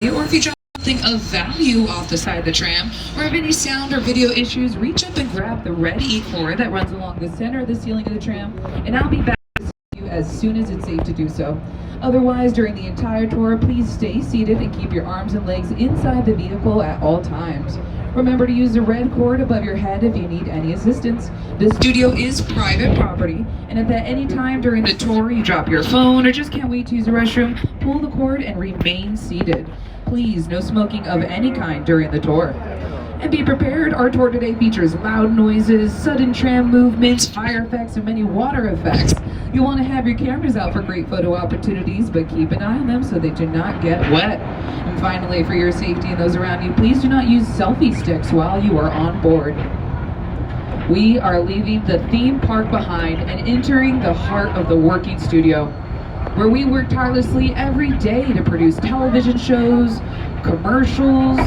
or if you drop something of value off the side of the tram, or have any sound or video issues, reach up and grab the red E-cord that runs along the center of the ceiling of the tram, and I'll be back to see you as soon as it's safe to do so. Otherwise, during the entire tour, please stay seated and keep your arms and legs inside the vehicle at all times. Remember to use the red cord above your head if you need any assistance. The studio is private property, and if at any time during the tour you drop your phone or just can't wait to use the restroom, pull the cord and remain seated. Please, no smoking of any kind during the tour. And be prepared, our tour today features loud noises, sudden tram movements, fire effects, and many water effects. You'll want to have your cameras out for great photo opportunities, but keep an eye on them so they do not get wet. And finally, for your safety and those around you, please do not use selfie sticks while you are on board. We are leaving the theme park behind and entering the heart of the working studio, where we work tirelessly every day to produce television shows, commercials,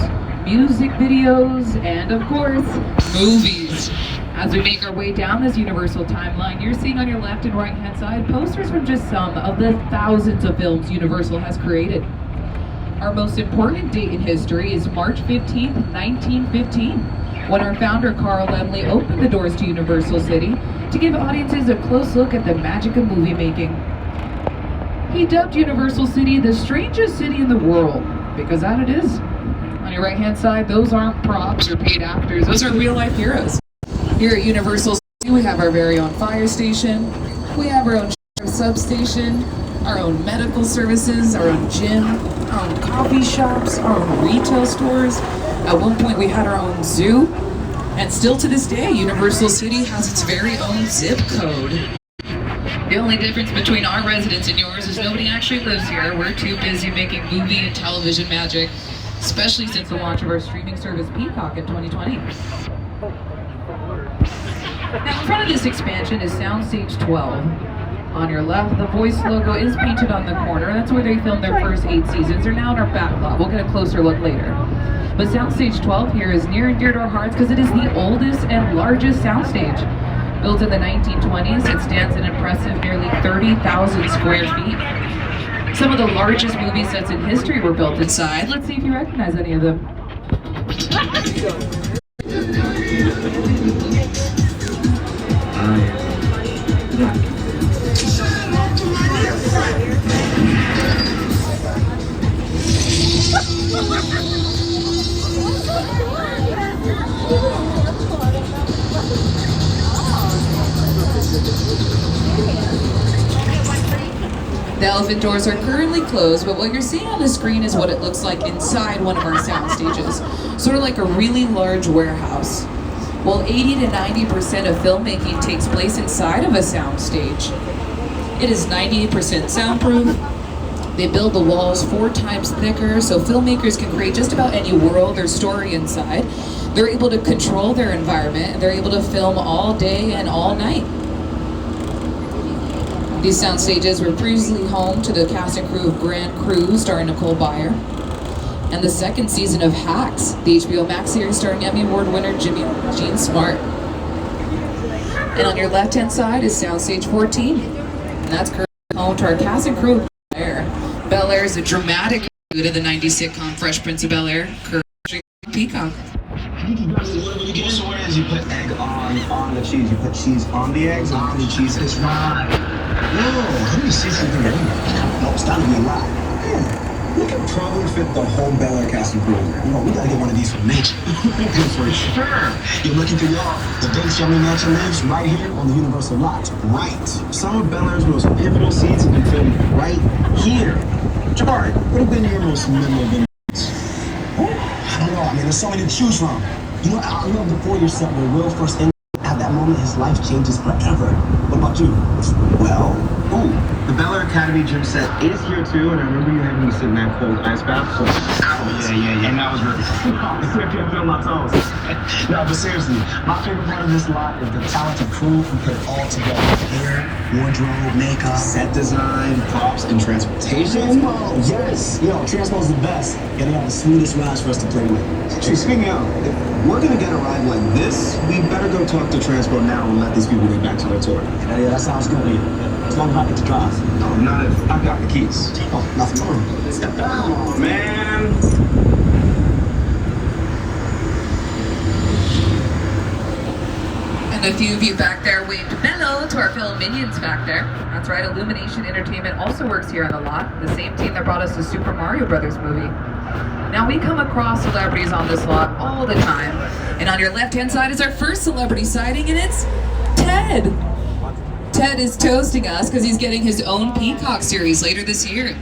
music videos, and of course, movies. As we make our way down this Universal timeline, you're seeing on your left and right hand side posters from just some of the thousands of films Universal has created. Our most important date in history is March 15th, 1915, when our founder Carl Laemmle opened the doors to Universal City to give audiences a close look at the magic of movie making. He dubbed Universal City the strangest city in the world, because that it is. On your right hand side, those aren't props or paid actors, those are real life heroes. Here at Universal City, we have our very own fire station, we have our own substation, our own medical services, our own gym, our own coffee shops, our own retail stores. At one point we had our own zoo, and still to this day, Universal City has its very own zip code. The only difference between our residence and yours is nobody actually lives here. We're too busy making movie and television magic, especially since the launch of our streaming service Peacock in 2020. Now in front of this expansion is Soundstage 12. On your left, the Voice logo is painted on the corner. That's where they filmed their first 8 seasons. They're now in our back lot. We'll get a closer look later. But Soundstage 12 here is near and dear to our hearts because it is the oldest and largest soundstage. Built in the 1920s, it stands an impressive nearly 30,000 square feet. Some of the largest movie sets in history were built inside. Let's see if you recognize any of them. The elephant doors are currently closed, but what you're seeing on the screen is what it looks like inside one of our sound stages. Sort of like a really large warehouse. Well, 80 to 90% of filmmaking takes place inside of a sound stage. It is 98% soundproof. They build the walls 4 times thicker, so filmmakers can create just about any world or story inside. They're able to control their environment, and they're able to film all day and all night. These sound stages were previously home to the cast and crew of Grand Crew, starring Nicole Byer, and the second season of Hacks, the HBO Max series starring Emmy Award winner Jean Smart. And on your left-hand side is Soundstage 14, and that's currently home to our cast and crew of Bel Air. Bel Air is a dramatic reboot of the 90s sitcom Fresh Prince of Bel Air, currently on Peacock. What you is you put egg on the cheese. You put cheese on the eggs and on the cheese. It's right. Whoa, let me see something. No, it's not to be a lie. We could probably fit the whole Bel Air cast and crew in there. We gotta get one of these from nature. For sure. You're looking through y'all. The Big Yummy Mansion lives right here on the Universal lot. Right. Some of Bel Air's most pivotal scenes have been filmed right here. Jabari, what have been your most memorable? I don't know. I mean, there's so many to choose from. You know, I love the 4-year set where Will first ended. At that moment, his life changes forever. What about you? Well, the Bel Air Academy gym set is here too, and I remember you having me sit in that cold ice bath. So Yeah. And that was really I feel my toes. No, but seriously, my favorite part of this lot is the talented crew who put it all together. Hair, wardrobe, makeup, set design, props, and transportation. Transpo, yes. Yo, Transpo's the best. And they have the smoothest rides for us to play with. Actually, speaking of, if we're gonna get a ride like this, we better go talk to Transpo now and let these people get back to their tour. Yeah, that sounds good to me. As long as I get to drive. No, not if I've got the keys. Oh, nothing wrong. Come on, man. And a few of you back there waved mellow to our film minions back there. That's right, Illumination Entertainment also works here on the lot, the same team that brought us the Super Mario Brothers movie. Now we come across celebrities on this lot all the time, and on your left-hand side is our first celebrity sighting, and it's Ted. Ted is toasting us because he's getting his own Peacock series later this year.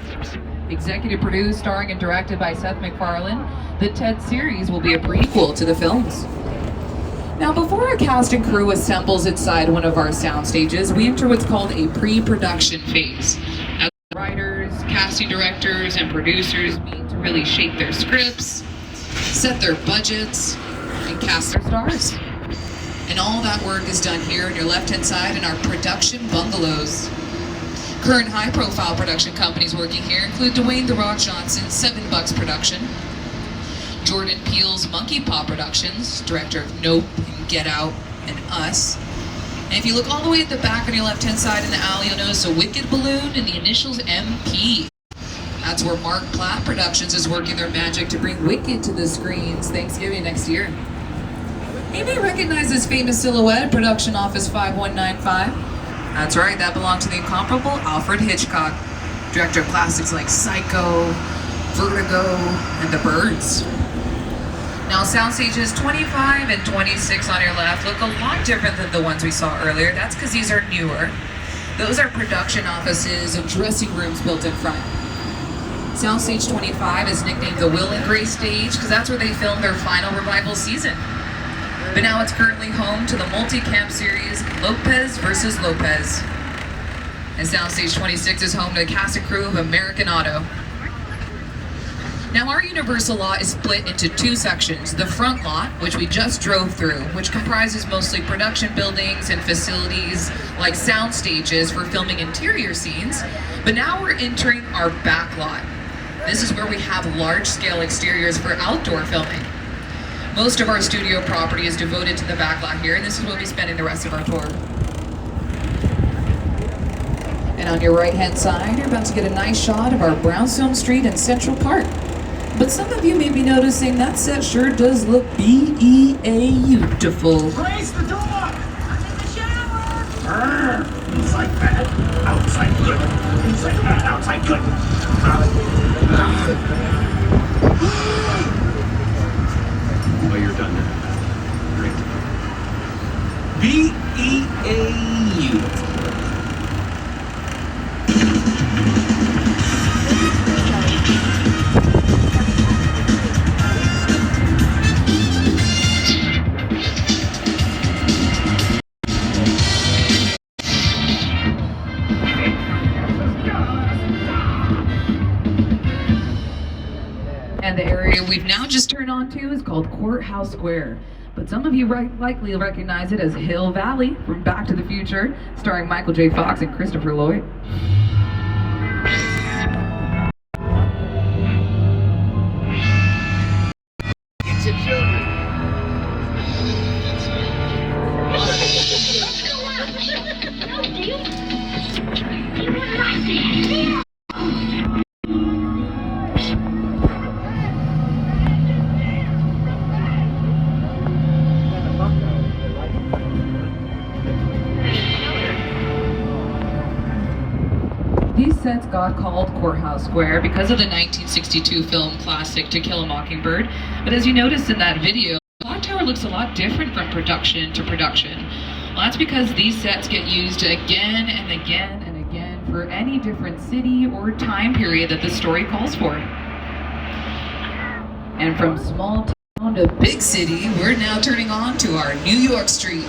Executive produced, starring, and directed by Seth MacFarlane, the Ted series will be a prequel to the films. Now, before our cast and crew assembles inside one of our sound stages, we enter what's called a pre-production phase. As writers, casting directors, and producers meet to really shape their scripts, set their budgets, and cast their stars. And all that work is done here on your left-hand side in our production bungalows. Current high-profile production companies working here include Dwayne "The Rock" Johnson's Seven Bucks Production, Jordan Peele's Monkey Paw Productions, director of Nope and Get Out and Us. And if you look all the way at the back on your left-hand side in the alley, you'll notice a Wicked balloon and the initials MP. That's where Mark Platt Productions is working their magic to bring Wicked to the screens Thanksgiving next year. You may recognize this famous silhouette, Production Office 5195. That's right, that belonged to the incomparable Alfred Hitchcock, director of classics like Psycho, Vertigo, and The Birds. Now, sound stages 25 and 26 on your left look a lot different than the ones we saw earlier. That's because these are newer. Those are production offices and dressing rooms built in front. Soundstage 25 is nicknamed the Will and Grace stage because that's where they filmed their final revival season. But now it's currently home to the multi-camp series Lopez vs. Lopez. And Soundstage 26 is home to the cast and crew of American Auto. Now, our Universal lot is split into two sections. The front lot, which we just drove through, which comprises mostly production buildings and facilities like sound stages for filming interior scenes. But now we're entering our back lot. This is where we have large-scale exteriors for outdoor filming. Most of our studio property is devoted to the back lot here, and this is where we'll be spending the rest of our tour. And on your right-hand side, you're about to get a nice shot of our Brownstone Street and Central Park. But some of you may be noticing that set sure does look beautiful. Raise the door! I'm in the shower! Inside bad, outside good. Inside bad, outside good. Oh, you're done now. Great. B-E-A-U. And the area we've now just turned on to is called Courthouse Square. But some of you likely recognize it as Hill Valley from Back to the Future, starring Michael J. Fox and Christopher Lloyd. Get your children. These sets got called Courthouse Square because of the 1962 film classic To Kill a Mockingbird. But as you noticed in that video, the clock tower looks a lot different from production to production. Well, that's because these sets get used again and again and again for any different city or time period that the story calls for. And from small town to big city, we're now turning on to our New York Street.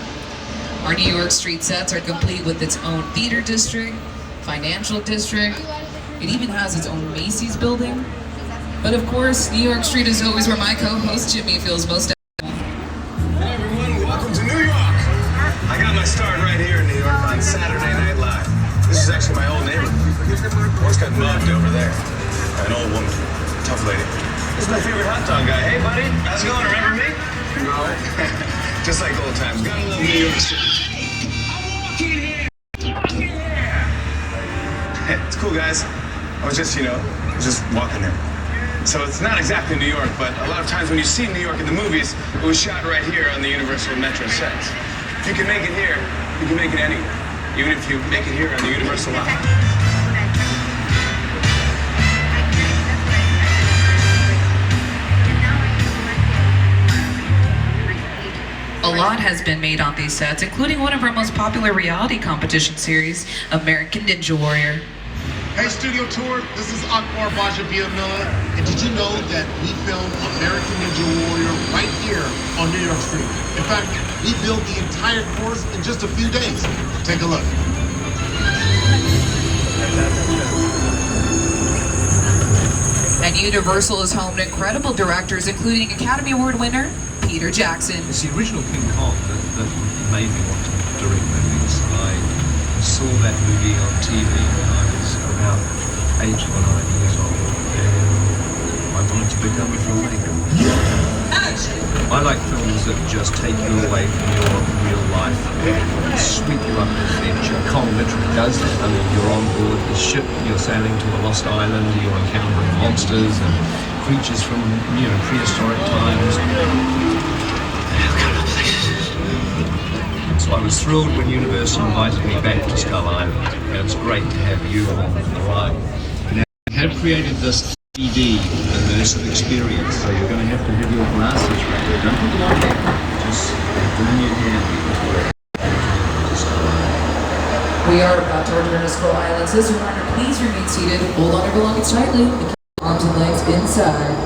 Our New York Street sets are complete with its own theater district, financial district. It even has its own Macy's building. But of course, New York Street is always where my co-host Jimmy feels most at home. Hey everyone, welcome to New York. I got my start right here in New York on Saturday Night Live. This is actually my old neighborhood. Once got mugged over there. An old woman, tough lady. This is my favorite hot dog guy. Hey buddy, how's it going? Remember me? No. Just like old times. Gotta love New York City. I'm walking here. It's cool, guys. I was just, just walking there. So it's not exactly New York, but a lot of times when you see New York in the movies, it was shot right here on the Universal Metro sets. If you can make it here, you can make it anywhere. Even if you make it here on the Universal line. A lot has been made on these sets, including one of our most popular reality competition series, American Ninja Warrior. Hey, Studio Tour, this is Akbar Bajabia Miller, and did you know that we filmed American Ninja Warrior right here on New York Street? In fact, we built the entire course in just a few days. Take a look. And Universal is home to incredible directors, including Academy Award winner Peter Jackson. It's the original King Kong that made me want to direct movies. I saw that movie on TV when I was around 8 or 9 years old, and I wanted to become a filmmaker. I like films that just take you away from your real life and sweep you up an adventure. Kong literally does that. I mean, you're on board the ship, you're sailing to a lost island, you're encountering monsters and creatures from, prehistoric times. So I was thrilled when Universal invited me back to Skull Island, and it's great to have you along for the ride. Now, I have created this 3D immersive experience, so you're going to have your glasses ready. Don't put them on yet, just have them in your hand because we're to Skull Island. We are about to return to Skull Island. As a reminder, please remain seated, hold on your belongings tightly, and keep your arms and legs inside.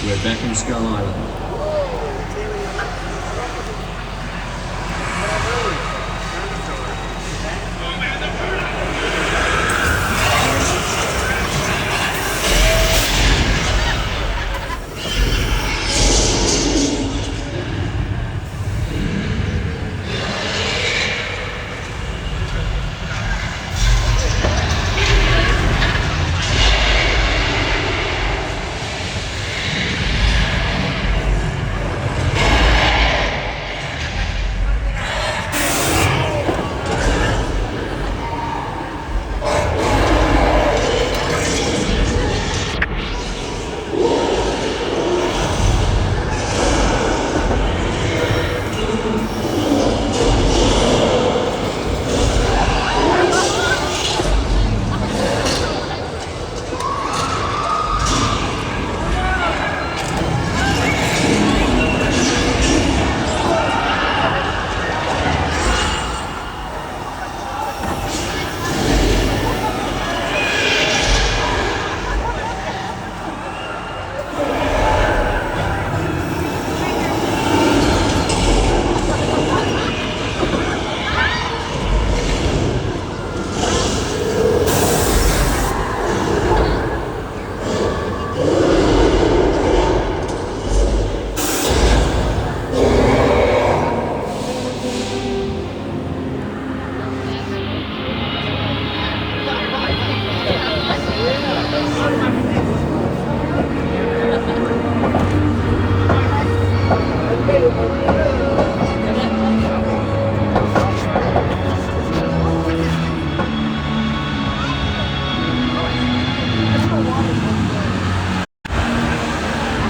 We're back in Skull Island.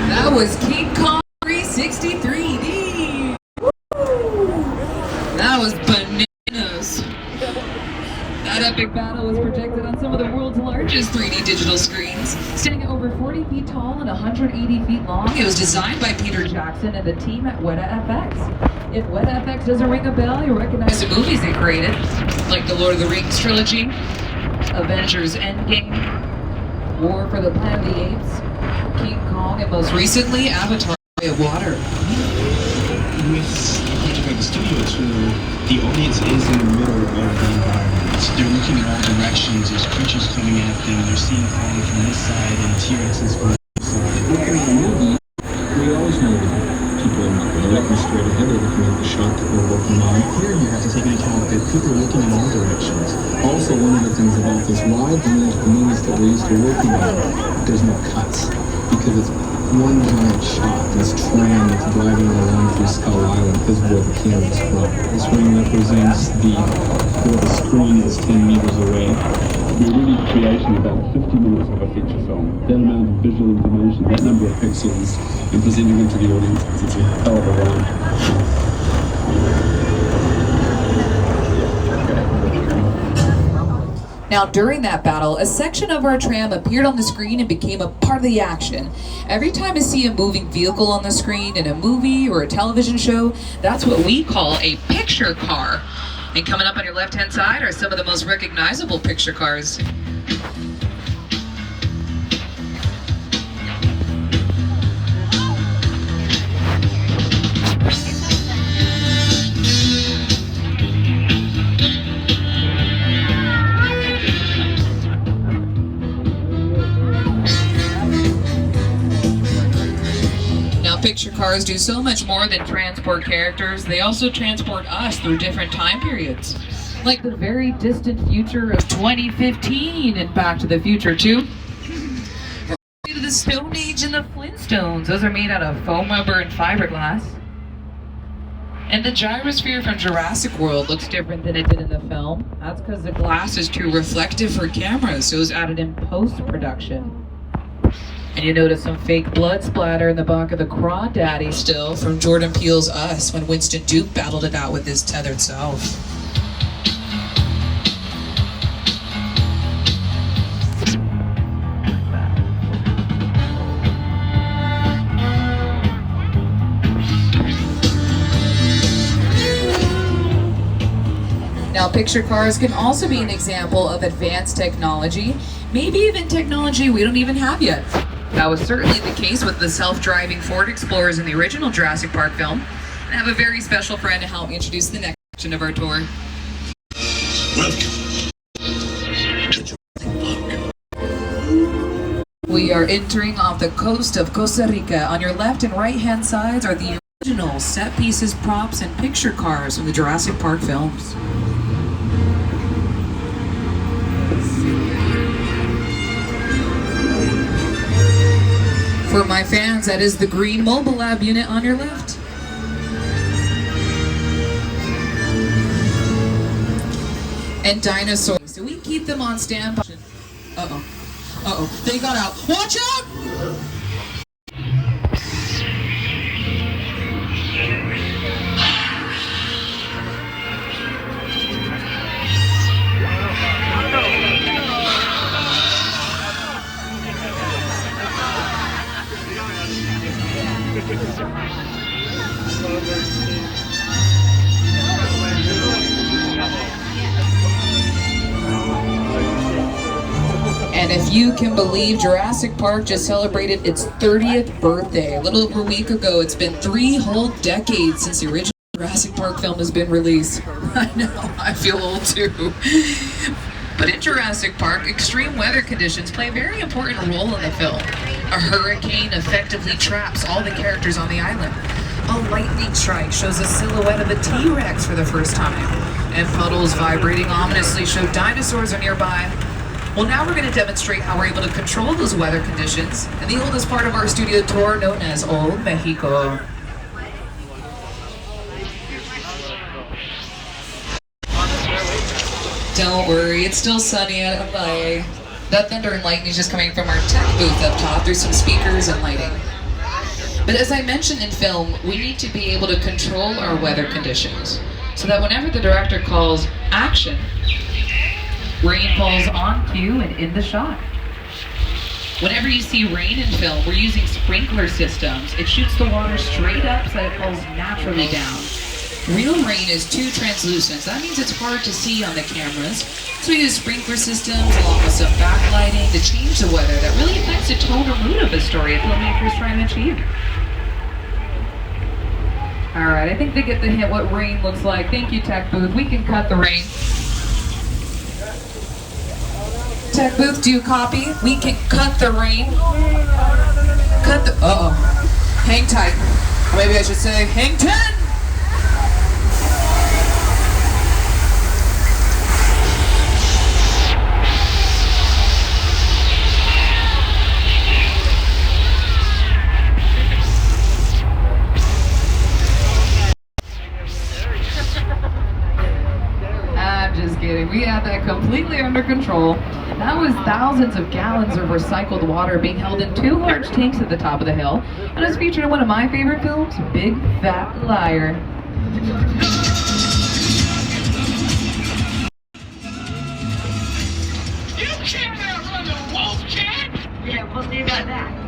That was King Kong 363D. That was bananas. That epic battle was projected on some of the world's largest 3D digital screens. Standing at over 40 feet tall and 180 feet long, it was designed by Peter Jackson and the team at Weta FX. If Weta FX doesn't ring a bell, you'll recognize the movies they created. like the Lord of the Rings trilogy, Avengers Endgame, War for the Planet of the Apes, King Kong, and most recently, Avatar: Way of Water. With a project like the studio tour, the audience is in the middle of the environment. They're looking in all directions, there's creatures coming at them, they're seeing Kong from this side and T-Rexes from this side. Looking at a movie, we always know that people are not really looking straight ahead, they're looking at the shot that we're working on. Here you have to take into account that people are looking in all directions. Also, one of the things about this ride, one of the movies that we're used to working on, there's no cuts, because it's one giant shot, this tram that's driving along through Skull Island is where the camera's from. This ring represents where the screen is 10 meters away. We're really creating about 50 minutes of a feature film. That amount of visual information, that number of pixels, and presenting them to the audience, it's a hell of a ride. Now, during that battle, a section of our tram appeared on the screen and became a part of the action. Every time I see a moving vehicle on the screen in a movie or a television show, that's what we call a picture car. And coming up on your left-hand side are some of the most recognizable picture cars. Picture cars do so much more than transport characters. They also transport us through different time periods. Like the very distant future of 2015 and Back to the Future 2. To the Stone Age and the Flintstones. Those are made out of foam rubber and fiberglass. And the gyrosphere from Jurassic World looks different than it did in the film. That's because the glass is too reflective for cameras, so it was added in post-production. And you notice some fake blood splatter in the back of the Crawdaddy still from Jordan Peele's Us when Winston Duke battled it out with his tethered self. Now, picture cars can also be an example of advanced technology, maybe even technology we don't even have yet. That was certainly the case with the self-driving Ford Explorers in the original Jurassic Park film. And I have a very special friend to help me introduce the next section of our tour. We are entering off the coast of Costa Rica. On your left and right-hand sides are the original set pieces, props, and picture cars from the Jurassic Park films. For my fans, that is the green Mobile Lab unit on your left. And dinosaurs. So we keep them on standby. Uh-oh. Uh-oh. They got out. Watch out! And if you can believe, Jurassic Park just celebrated its 30th birthday. A little over a week ago. It's been 3 whole decades since the original Jurassic Park film has been released. I know, I feel old too. But in Jurassic Park, extreme weather conditions play a very important role in the film. A hurricane effectively traps all the characters on the island. A lightning strike shows a silhouette of a T-Rex for the first time. And puddles vibrating ominously show dinosaurs are nearby. Well, now we're going to demonstrate how we're able to control those weather conditions in the oldest part of our studio tour, known as Old Mexico. Don't worry, it's still sunny out of LA. That thunder and lightning is just coming from our tech booth up top through some speakers and lighting. But as I mentioned in film, we need to be able to control our weather conditions so that whenever the director calls action, rain falls on cue and in the shot. Whenever you see rain in film, we're using sprinkler systems. It shoots the water straight up so that it falls naturally down. Real rain is too translucent. That means it's hard to see on the cameras. So we use sprinkler systems along with some backlighting to change the weather that really affects the tone or mood of a story a filmmaker's trying to achieve. Alright, I think they get the hint what rain looks like. Thank you, Tech Booth. We can cut the rain. Tech Booth, do you copy? We can cut the rain. Cut the... Uh-oh. Hang tight. Or maybe I should say, hang 10! I'm just kidding. We had that completely under control. That was thousands of gallons of recycled water being held in 2 large tanks at the top of the hill. And it was featured in one of my favorite films, Big Fat Liar. You can't outrun the wolf, kid! Yeah, we'll see about that.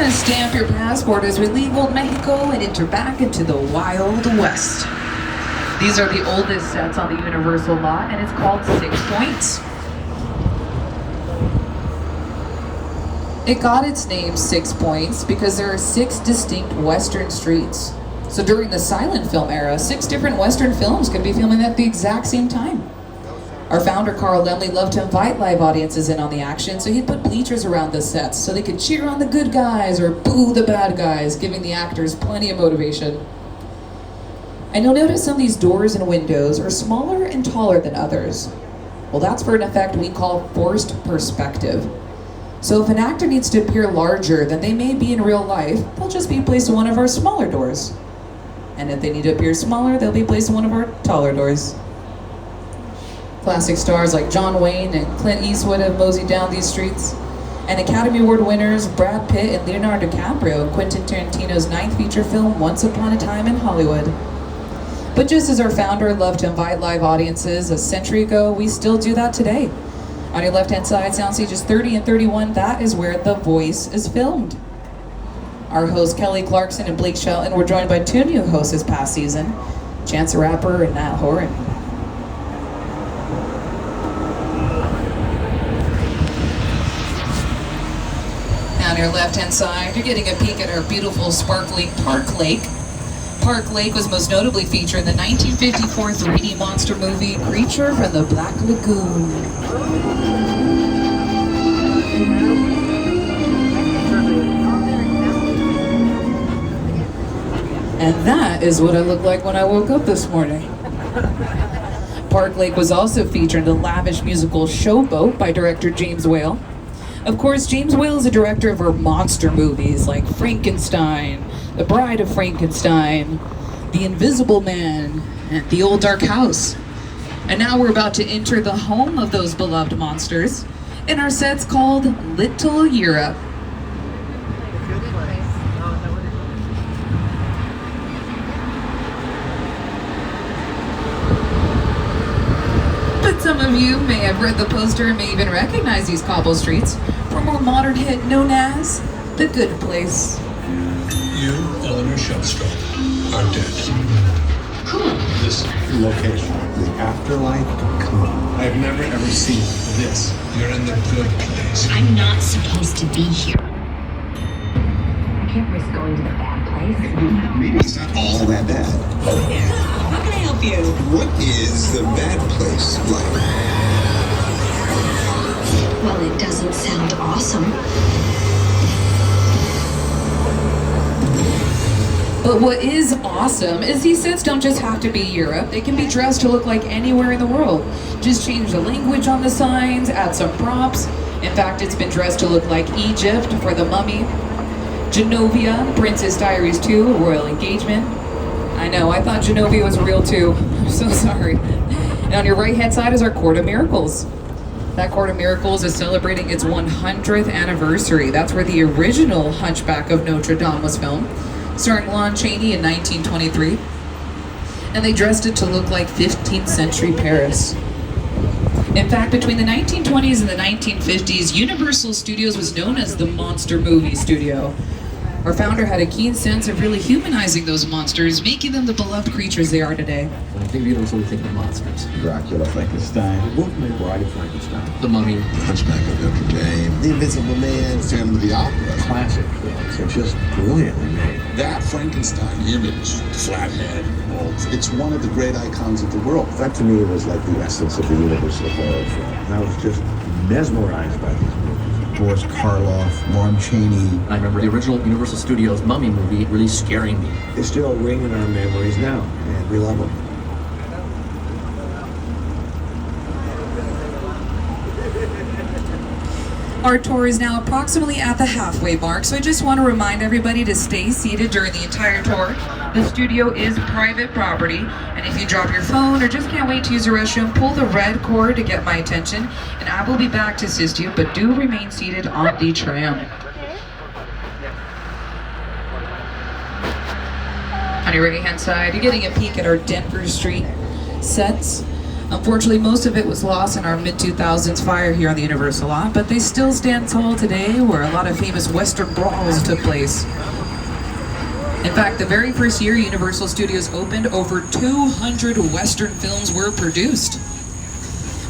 Stamp your passport as we leave old Mexico and enter back into the Wild West. These are the oldest sets on the Universal lot, and it's called 6 Points. It got its name 6 Points because there are 6 distinct Western streets. So during the silent film era, 6 different Western films could be filming at the exact same time. Our founder, Carl Lemley, loved to invite live audiences in on the action, so he'd put bleachers around the sets so they could cheer on the good guys or boo the bad guys, giving the actors plenty of motivation. And you'll notice some of these doors and windows are smaller and taller than others. Well, that's for an effect we call forced perspective. So if an actor needs to appear larger than they may be in real life, they'll just be placed in one of our smaller doors. And if they need to appear smaller, they'll be placed in one of our taller doors. Classic stars like John Wayne and Clint Eastwood have moseyed down these streets. And Academy Award winners Brad Pitt and Leonardo DiCaprio in Quentin Tarantino's 9th feature film, Once Upon a Time in Hollywood. But just as our founder loved to invite live audiences a century ago, we still do that today. On your left-hand side, sound stages 30 and 31, that is where The Voice is filmed. Our hosts Kelly Clarkson and Blake Shelton were joined by 2 new hosts this past season, Chance the Rapper and Nat Horan. On your left-hand side, you're getting a peek at our beautiful, sparkling Park Lake. Park Lake was most notably featured in the 1954 3D monster movie, Creature from the Black Lagoon. And that is what I looked like when I woke up this morning. Park Lake was also featured in the lavish musical Showboat by director James Whale. Of course, James Whale is a director of our monster movies like Frankenstein, The Bride of Frankenstein, The Invisible Man, and The Old Dark House. And now we're about to enter the home of those beloved monsters in our sets called Little Europe. But some of you may have read the poster and may even recognize these cobble streets from our modern hit known as The Good Place. You, Eleanor Shellstrop, are dead. This location, the afterlife of Comin. I've never ever seen this. You're in the good place. I'm not supposed to be here. I can't risk going to the bad place. Maybe it's not all that bad. How can I help you? What is the bad place like? Well, it doesn't sound awesome. But what is awesome is these sets don't just have to be Europe. They can be dressed to look like anywhere in the world. Just change the language on the signs, add some props. In fact, it's been dressed to look like Egypt for The Mummy, Genovia, Princess Diaries 2, A Royal Engagement. I know, I thought Genovia was real too. I'm so sorry. And on your right-hand side is our Court of Miracles. That Court of Miracles is celebrating its 100th anniversary. That's where the original Hunchback of Notre Dame was filmed, starring Lon Chaney in 1923. And they dressed it to look like 15th century Paris. In fact, between the 1920s and the 1950s, Universal Studios was known as the Monster Movie Studio. Our founder had a keen sense of really humanizing those monsters, making them the beloved creatures they are today. When I think of Universal, we think of monsters. Dracula, Frankenstein, Wolfman, Bride of Frankenstein, The Mummy, Hunchback of Notre Dame, The Invisible Man, Phantom of the Opera. classic films. They're just brilliantly made. That Frankenstein image, flathead, It's one of the great icons of the world. That to me was like the essence of the Universal horror film. And I was just mesmerized by these movies. Boris Karloff, Lon Chaney. I remember the original Universal Studios Mummy movie really scaring me. They still ring in our memories now, and we love them. Our tour is now approximately at the halfway mark, so I just want to remind everybody to stay seated during the entire tour. The studio is private property, and if you drop your phone or just can't wait to use the restroom, pull the red cord to get my attention, and I will be back to assist you, but do remain seated on the tram. On your right-hand side, you're getting a peek at our Denver Street sets. Unfortunately, most of it was lost in our mid-2000s fire here on the Universal lot, but they still stand tall today where a lot of famous Western brawls took place. In fact, the very first year Universal Studios opened, over 200 Western films were produced.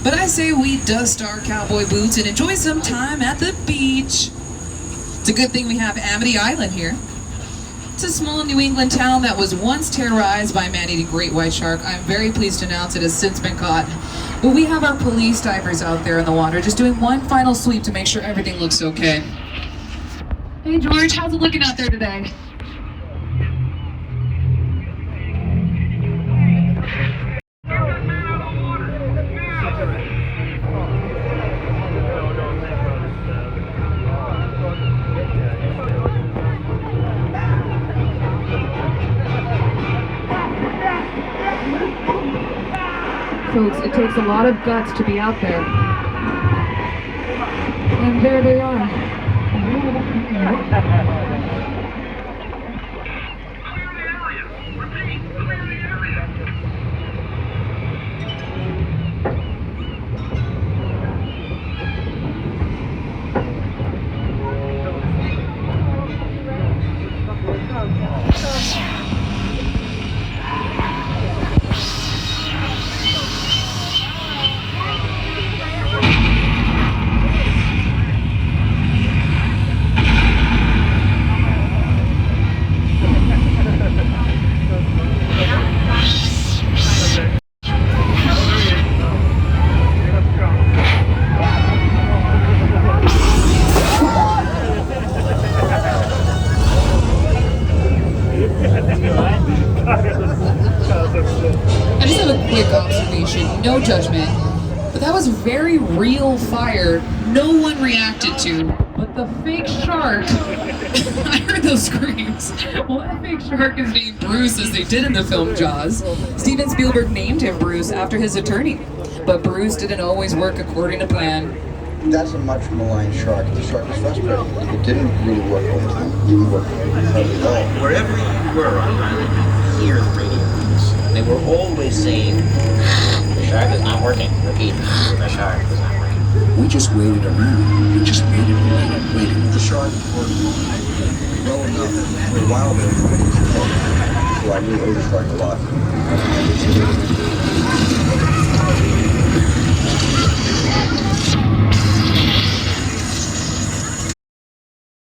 But I say we dust our cowboy boots and enjoy some time at the beach. It's a good thing we have Amity Island here. It's a small New England town that was once terrorized by a man-eating great white shark. I'm very pleased to announce it has since been caught. But we have our police divers out there in the water just doing one final sweep to make sure everything looks okay. Hey George, how's it looking out there today? Folks, it takes a lot of guts to be out there. And there they are. I just have a quick observation, no judgment, but that was very real fire no one reacted to. But the fake shark, I heard those screams. Well, that fake shark is named Bruce, as they did in the film Jaws. Steven Spielberg named him Bruce after his attorney, but Bruce didn't always work according to plan. That's a much maligned shark. The shark was frustrated. It didn't really work all the time. It didn't work hardly at all. Wherever you were on the island, you could hear the radio waves. They were always saying, the shark is not working. Repeat, the shark is not working. We just waited around. We just waited and waited and waited. The shark worked well enough for a while there. So I knew it was a shark a lot.